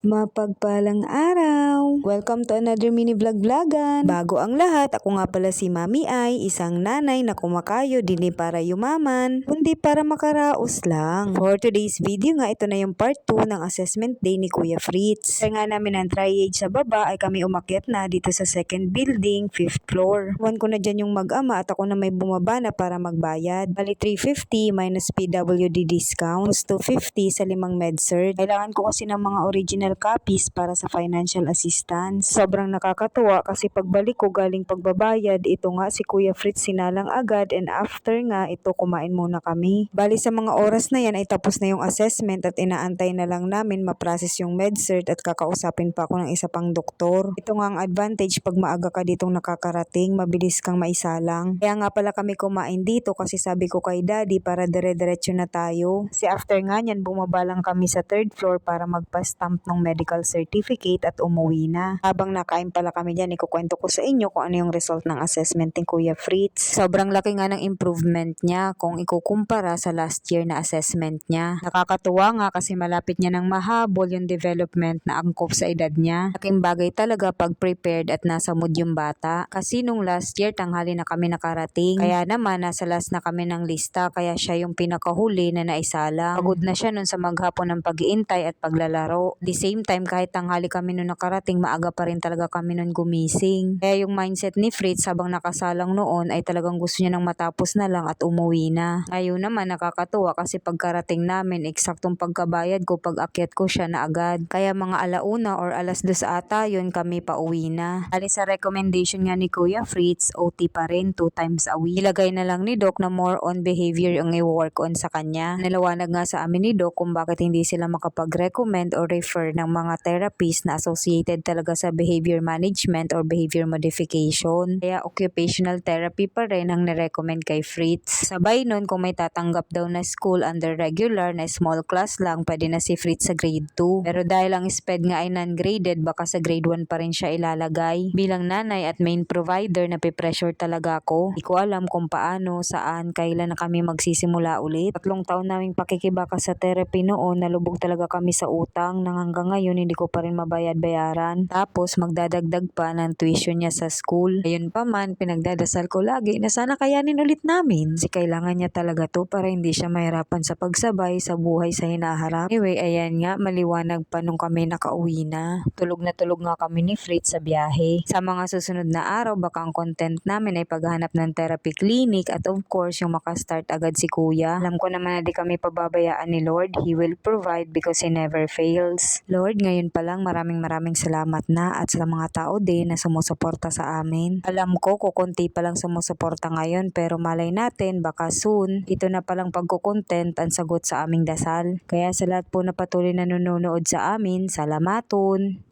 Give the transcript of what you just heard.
Mapagpalang araw! Welcome to another mini vlog-vlogan. Bago ang lahat, ako nga pala si Mami Ay, isang nanay na kumakayo dili para yumaman, kundi para makaraos lang. For today's video nga, ito na yung part 2 ng assessment day ni Kuya Fritz. Kaya nga namin ang triage sa baba ay kami umakyat na dito sa second building, 5th floor. Iwan ko na dyan yung mag-ama at ako na may bumaba na para magbayad. Bali 350 minus PWD discount, plus 250 sa 5 med-cert. Kailangan ko kasi ng mga original copies para sa financial assistance. Sobrang nakakatuwa kasi pagbalik ko galing pagbabayad, ito nga si Kuya Fritz sinalang agad, and after nga ito kumain muna kami. Bali sa mga oras na yan ay tapos na yung assessment at inaantay na lang namin ma-process yung med-cert at kakausapin pa ako ng isa pang doktor. Ito nga ang advantage pag maaga ka ditong nakakarating, mabilis kang maisalang. Kaya nga pala kami kumain dito kasi sabi ko kay daddy para dire-diretso na tayo. Kasi after nga nyan bumaba lang kami sa 3rd floor para magpa-stamp ng medical certificate at umuwi na. Habang nakain pala kami dyan, ikukwento ko sa inyo kung ano yung result ng assessment ni Kuya Fritz. Sobrang laki nga ng improvement niya kung ikukumpara sa last year na assessment niya. Nakakatuwa nga kasi malapit niya nang mahabol yung development na angkop sa edad niya. Laking bagay talaga pag prepared at nasa mood yung bata. Kasi nung last year tanghali na kami nakarating. Kaya naman nasa last na kami ng lista, kaya siya yung pinakahuli na naisalang. Pagod na siya nun sa maghapon ng pag-iintay at paglalaro. The same time, kahit tanghali kami nun nakarating, maaga pa rin talaga kami nun gumising. Kaya yung mindset ni Fritz habang nakasalang noon ay talagang gusto niya nang matapos na lang at umuwi na. Ngayon naman nakakatuwa kasi pagkarating namin, eksaktong pagkabayad ko, pag akyat ko siya na agad. Kaya mga alauna or alas 2 ata yun kami pauwi na. Alis sa recommendation nga ni Kuya Fritz, OT pa rin 2 times a week. Ilagay na lang ni Doc na more on behavior yung i-work on sa kanya. Nalawanag nga sa amin ni Doc kung bakit hindi sila makapag-recommend or refer ng mga therapies na associated talaga sa behavior management or behavior modification. Kaya occupational therapy pa rin ang nirecommend kay Fritz. Sabay nun kung may tatanggap daw na school under regular na small class lang, pwede na si Fritz sa grade 2. Pero dahil ang SPED nga ay non-graded, baka sa grade 1 pa rin siya ilalagay. Bilang nanay at main provider, napipressure talaga ako. Di ko alam kung paano, saan, kailan na kami magsisimula ulit. 3 taon naming pakikibaka sa therapy noon, nalubog talaga kami sa utang nang hanggang ngayon hindi ko pa rin mabayad-bayaran. Tapos magdadagdag pa ng tuition niya sa school. Ayun pa man, pinagdadasal ko lagi na sana kayanin ulit namin. Kasi kailangan niya talaga to para hindi siya mahirapan sa pagsabay sa buhay sa hinaharap. Anyway, ayan nga, maliwanag pa nung kami nakauwi na. Tulog na tulog nga kami ni Fritz sa biyahe. Sa mga susunod na araw, baka ang content namin ay paghahanap ng therapy clinic at of course yung makastart agad si Kuya. Alam ko naman na di kami pababayaan ni Lord. He will provide because He never fails. Lord, ngayon pa lang maraming salamat na at sa mga tao din na sumusuporta sa amin. Alam ko kukunti pa lang sumusuporta ngayon pero malay natin baka soon ito na palang pagkukontent ang sagot sa aming dasal. Kaya sa lahat po na patuloy na nanonood sa amin, salamaton!